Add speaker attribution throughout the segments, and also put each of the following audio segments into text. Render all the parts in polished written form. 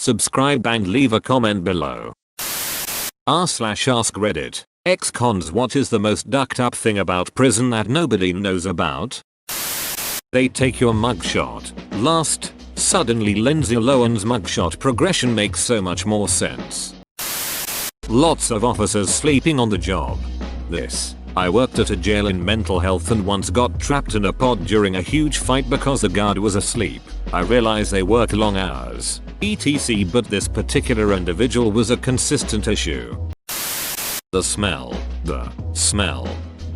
Speaker 1: subscribe and leave a comment below. r/AskReddit. Ex-cons, what is the most ducked up thing about prison that nobody knows about? They take your mugshot. Last, suddenly Lindsay Lohan's mugshot progression makes so much more sense. Lots of officers sleeping on the job. I worked at a jail in mental health and once got trapped in a pod during a huge fight because the guard was asleep. I realize they work long hours, etc, but this particular individual was a consistent issue. The smell.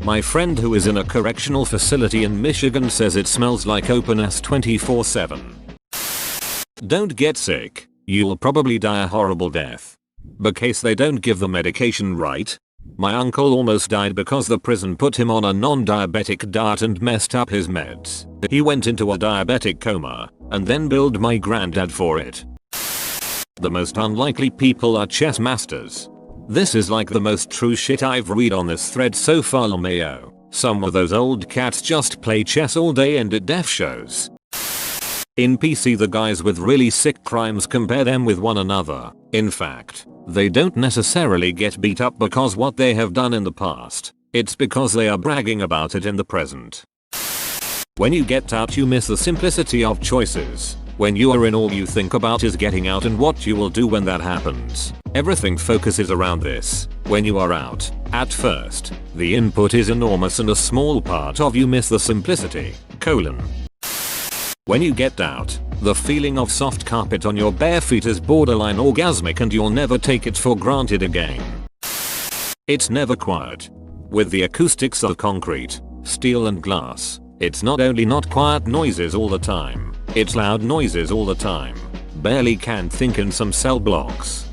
Speaker 1: My friend who is in a correctional facility in Michigan says it smells like openness 24/7. Don't get sick. You'll probably die a horrible death. Because they don't give the medication right. My uncle almost died because the prison put him on a non-diabetic diet and messed up his meds. He went into a diabetic coma and then billed my granddad for it. The most unlikely people are chess masters. This is like the most true shit I've read on this thread so far. Mayo. Some of those old cats just play chess all day and at deaf shows. In PC, the guys with really sick crimes compare them with one another. In fact, they don't necessarily get beat up because what they have done in the past. It's because they are bragging about it in the present. When you get out, you miss the simplicity of choices. When you are in, all you think about is getting out and what you will do when that happens. Everything focuses around this. When you are out, at first, the input is enormous and a small part of you miss the simplicity. When you get out, the feeling of soft carpet on your bare feet is borderline orgasmic and you'll never take it for granted again. It's never quiet. With the acoustics of concrete, steel and glass, it's not only not quiet noises all the time, it's loud noises all the time. Barely can think in some cell blocks.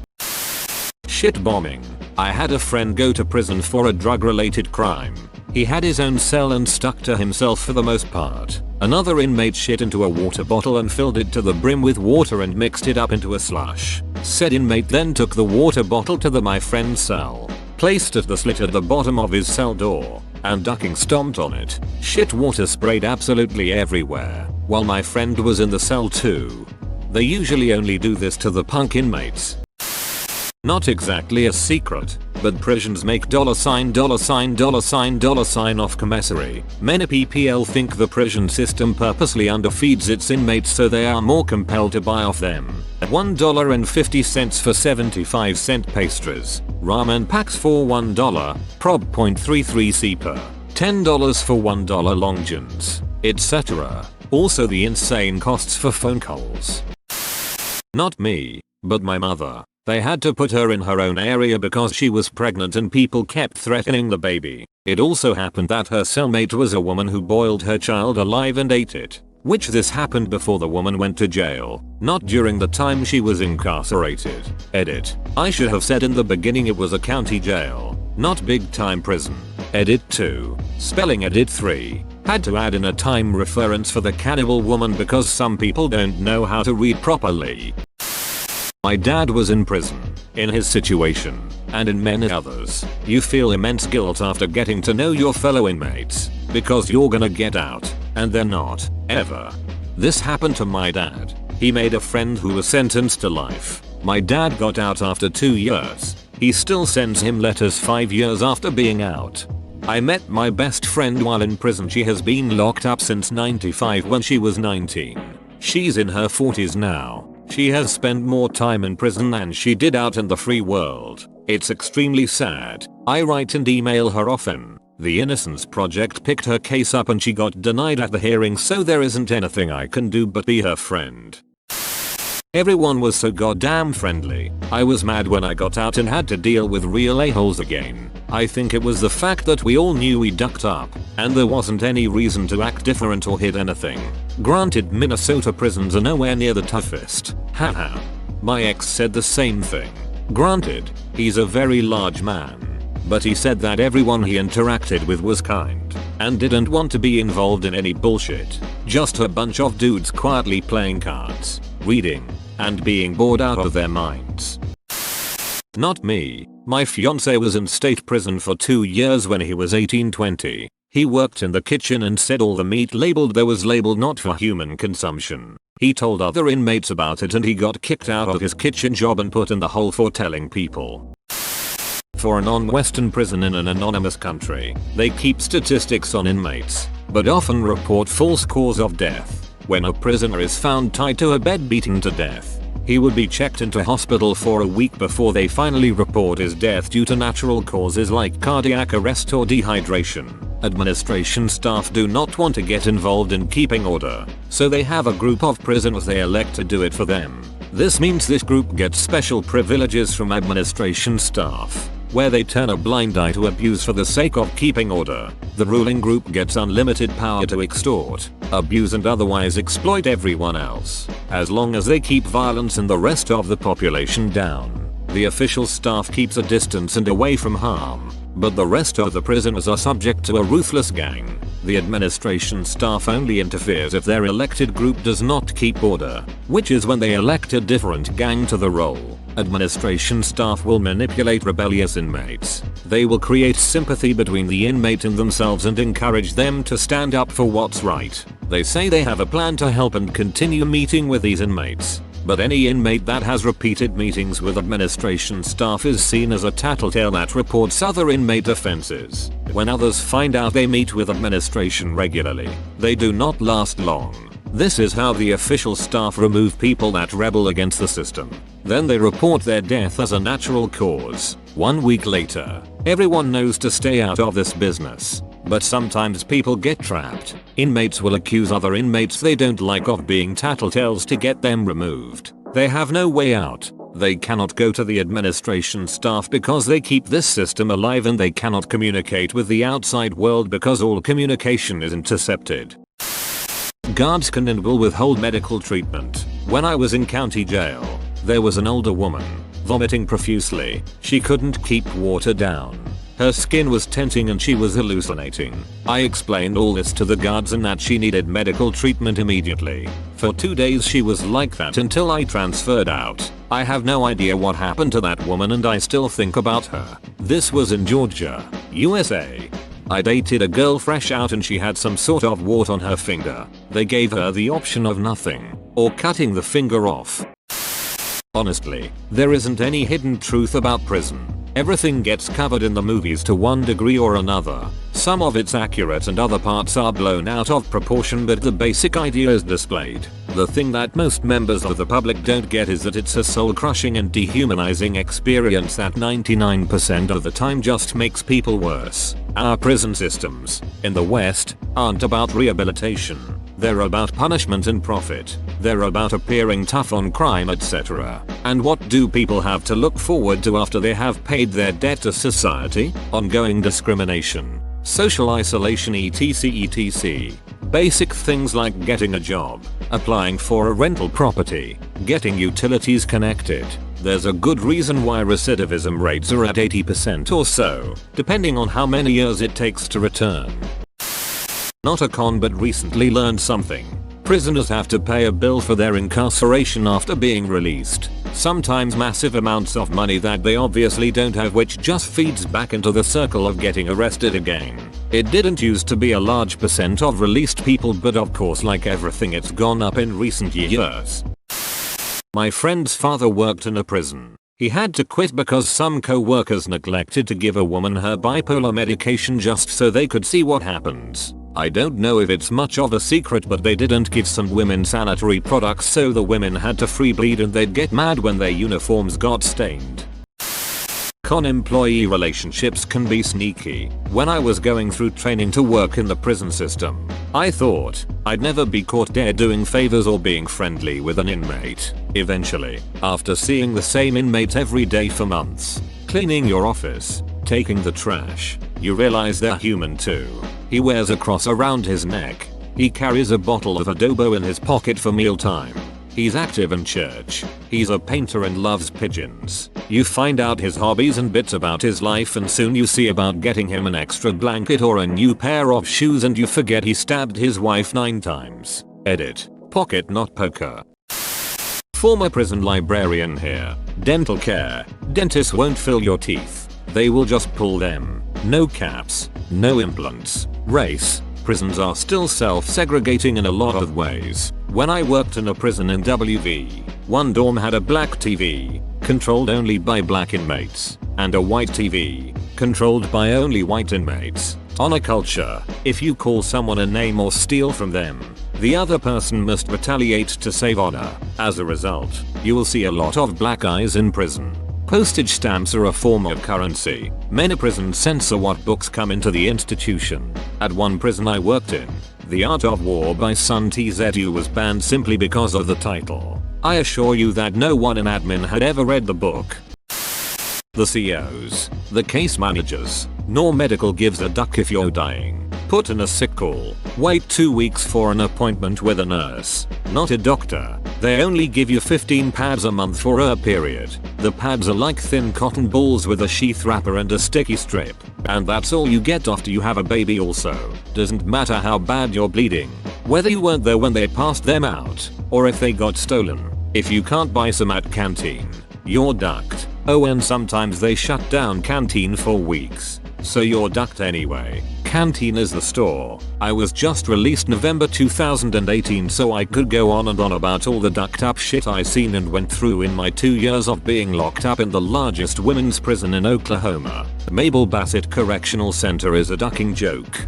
Speaker 1: Shit bombing. I had a friend go to prison for a drug-related crime. He had his own cell and stuck to himself for the most part. Another inmate shit into a water bottle and filled it to the brim with water and mixed it up into a slush. Said inmate then took the water bottle to my friend's cell, placed at the slit at the bottom of his cell door, and ducking stomped on it. Shit water sprayed absolutely everywhere, while my friend was in the cell too. They usually only do this to the punk inmates. Not exactly a secret, but prisons make $$ off commissary. Many PPL think the prison system purposely underfeeds its inmates so they are more compelled to buy off them. $1.50 for 75-cent pastries, ramen packs for $1, prob .33c per, $10 for $1 long johns, etc. Also the insane costs for phone calls. Not me, but my mother. They had to put her in her own area because she was pregnant and people kept threatening the baby. It also happened that her cellmate was a woman who boiled her child alive and ate it. Which this happened before the woman went to jail, not during the time she was incarcerated. Edit. I should have said in the beginning it was a county jail, not big time prison. Edit 2. Spelling edit 3. Had to add in a time reference for the cannibal woman because some people don't know how to read properly. My dad was in prison. In his situation, and in many others, you feel immense guilt after getting to know your fellow inmates, because you're gonna get out, and they're not, ever. This happened to my dad. He made a friend who was sentenced to life. My dad got out after 2 years. He still sends him letters 5 years after being out. I met my best friend while in prison. She has been locked up since '95 when she was 19. She's in her 40s now. She has spent more time in prison than she did out in the free world. It's extremely sad. I write and email her often. The Innocence Project picked her case up and she got denied at the hearing, so there isn't anything I can do but be her friend. Everyone was so goddamn friendly. I was mad when I got out and had to deal with real a-holes again. I think it was the fact that we all knew we ducked up, and there wasn't any reason to act different or hid anything. Granted, Minnesota prisons are nowhere near the toughest. Haha. My ex said the same thing. Granted, he's a very large man, but he said that everyone he interacted with was kind, and didn't want to be involved in any bullshit. Just a bunch of dudes quietly playing cards, reading, and being bored out of their minds. Not me. My fiance was in state prison for 2 years when he was 18-20. He worked in the kitchen and said all the meat labeled there was labeled not for human consumption. He told other inmates about it and he got kicked out of his kitchen job and put in the hole for telling people. For a non-Western prison in an anonymous country, they keep statistics on inmates, but often report false cause of death. When a prisoner is found tied to a bed beaten to death, he would be checked into hospital for a week before they finally report his death due to natural causes like cardiac arrest or dehydration. Administration staff do not want to get involved in keeping order, so they have a group of prisoners they elect to do it for them. This means this group gets special privileges from administration staff, where they turn a blind eye to abuse for the sake of keeping order. The ruling group gets unlimited power to extort, abuse and otherwise exploit everyone else, as long as they keep violence and the rest of the population down. The official staff keeps a distance and away from harm, but the rest of the prisoners are subject to a ruthless gang. The administration staff only interferes if their elected group does not keep order, which is when they elect a different gang to the role. Administration staff will manipulate rebellious inmates. They will create sympathy between the inmate and themselves and encourage them to stand up for what's right. They say they have a plan to help and continue meeting with these inmates. But any inmate that has repeated meetings with administration staff is seen as a tattletale that reports other inmate offenses. When others find out they meet with administration regularly, they do not last long. This is how the official staff remove people that rebel against the system. Then they report their death as a natural cause. 1 week later, everyone knows to stay out of this business. But sometimes people get trapped. Inmates will accuse other inmates they don't like of being tattletales to get them removed. They have no way out. They cannot go to the administration staff because they keep this system alive, and they cannot communicate with the outside world because all communication is intercepted. Guards can and will withhold medical treatment. When I was in county jail, there was an older woman vomiting profusely. She couldn't keep water down. Her skin was tenting and she was hallucinating. I explained all this to the guards and that she needed medical treatment immediately. For 2 days she was like that until I transferred out. I have no idea what happened to that woman and I still think about her. This was in Georgia, USA. I dated a girl fresh out and she had some sort of wart on her finger. They gave her the option of nothing or cutting the finger off. Honestly, there isn't any hidden truth about prison. Everything gets covered in the movies to one degree or another. Some of it's accurate and other parts are blown out of proportion, but the basic idea is displayed. The thing that most members of the public don't get is that it's a soul-crushing and dehumanizing experience that 99% of the time just makes people worse. Our prison systems, in the West, aren't about rehabilitation. They're about punishment and profit. They're about appearing tough on crime, etc. And what do people have to look forward to after they have paid their debt to society? Ongoing discrimination, social isolation, etc. Basic things like getting a job, applying for a rental property, getting utilities connected. There's a good reason why recidivism rates are at 80% or so, depending on how many years it takes to return. Not a con, but recently learned something. Prisoners have to pay a bill for their incarceration after being released. Sometimes massive amounts of money that they obviously don't have, which just feeds back into the circle of getting arrested again. It didn't used to be a large percent of released people, but of course, like everything, it's gone up in recent years. My friend's father worked in a prison. He had to quit because some co-workers neglected to give a woman her bipolar medication just so they could see what happens. I don't know if it's much of a secret, but they didn't give some women sanitary products, so the women had to free bleed and they'd get mad when their uniforms got stained. Con-employee relationships can be sneaky. When I was going through training to work in the prison system, I thought I'd never be caught dead doing favors or being friendly with an inmate. Eventually, after seeing the same inmate every day for months, cleaning your office, taking the trash, you realize they're human too. He wears a cross around his neck. He carries a bottle of adobo in his pocket for mealtime. He's active in church. He's a painter and loves pigeons. You find out his hobbies and bits about his life, and soon you see about getting him an extra blanket or a new pair of shoes, and you forget he stabbed his wife 9 times. Edit. Pocket, not poker. Former prison librarian here. Dental care. Dentists won't fill your teeth. They will just pull them. No caps. No implants. Race. Prisons are still self-segregating in a lot of ways. When I worked in a prison in WV, one dorm had a black TV, controlled only by black inmates, and a white TV, controlled by only white inmates. On a culture, if you call someone a name or steal from them, the other person must retaliate to save honor. As a result, you will see a lot of black eyes in prison. Postage stamps are a form of currency. Many prisons censor what books come into the institution. At one prison I worked in, The Art of War by Sun Tzu was banned simply because of the title. I assure you that no one in admin had ever read the book. The COs, the case managers, nor medical gives a duck if you're dying. Put in a sick call. Wait 2 weeks for an appointment with a nurse, not a doctor. They only give you 15 pads a month for a period. The pads are like thin cotton balls with a sheath wrapper and a sticky strip. And that's all you get after you have a baby also. Doesn't matter how bad you're bleeding, whether you weren't there when they passed them out, or if they got stolen. If you can't buy some at canteen, you're ducked. Oh, and sometimes they shut down canteen for weeks, so you're ducked anyway. Canteen is the store. I was just released November 2018, so I could go on and on about all the ducked up shit I seen and went through in my 2 years of being locked up in the largest women's prison in Oklahoma. Mabel Bassett Correctional Center is a ducking joke.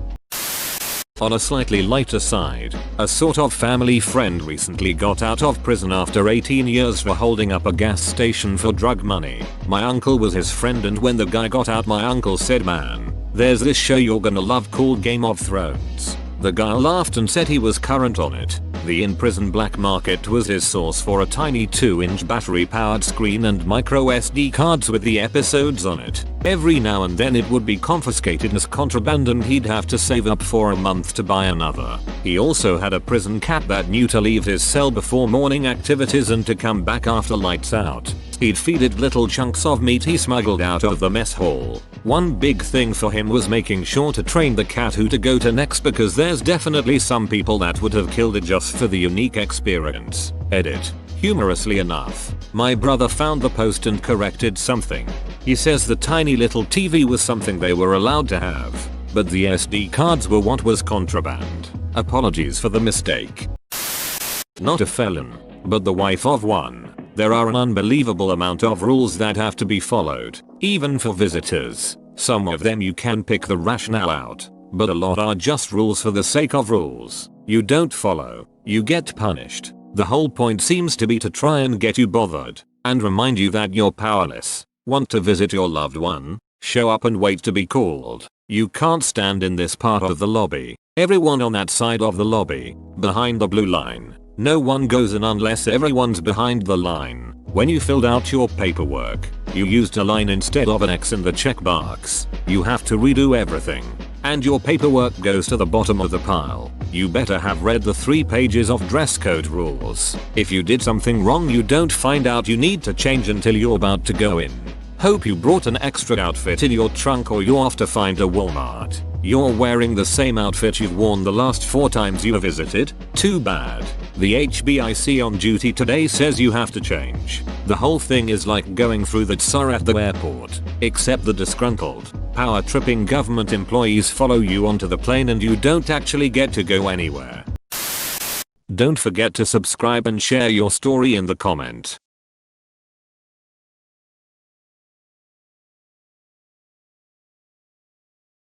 Speaker 1: On a slightly lighter side, a sort of family friend recently got out of prison after 18 years for holding up a gas station for drug money. My uncle was his friend, and when the guy got out, my uncle said, "Man, there's this show you're gonna love called Game of Thrones." The guy laughed and said he was current on it. The in-prison black market was his source for a tiny 2-inch battery-powered screen and micro SD cards with the episodes on it. Every now and then it would be confiscated as contraband and he'd have to save up for a month to buy another. He also had a prison cat that knew to leave his cell before morning activities and to come back after lights out. He'd feed it little chunks of meat he smuggled out of the mess hall. One big thing for him was making sure to train the cat who to go to next, because there's definitely some people that would have killed it just for the unique experience. Edit. Humorously enough, my brother found the post and corrected something. He says the tiny little TV was something they were allowed to have, but the SD cards were what was contraband. Apologies for the mistake. Not a felon, but the wife of one. There are an unbelievable amount of rules that have to be followed, even for visitors. Some of them you can pick the rationale out, but a lot are just rules for the sake of rules. You don't follow, you get punished. The whole point seems to be to try and get you bothered, and remind you that you're powerless. Want to visit your loved one? Show up and wait to be called. You can't stand in this part of the lobby. Everyone on that side of the lobby, behind the blue line. No one goes in unless everyone's behind the line. When you filled out your paperwork, you used a line instead of an X in the checkbox. You have to redo everything, and your paperwork goes to the bottom of the pile. You better have read the 3 pages of dress code rules. If you did something wrong, you don't find out you need to change until you're about to go in. Hope you brought an extra outfit in your trunk, or you'll have to find a Walmart. You're wearing the same outfit you've worn the last 4 times you visited? Too bad. The HBIC on duty today says you have to change. The whole thing is like going through the TSA at the airport, except the disgruntled, power-tripping government employees follow you onto the plane and you don't actually get to go anywhere. Don't forget to subscribe and share your story in the comment.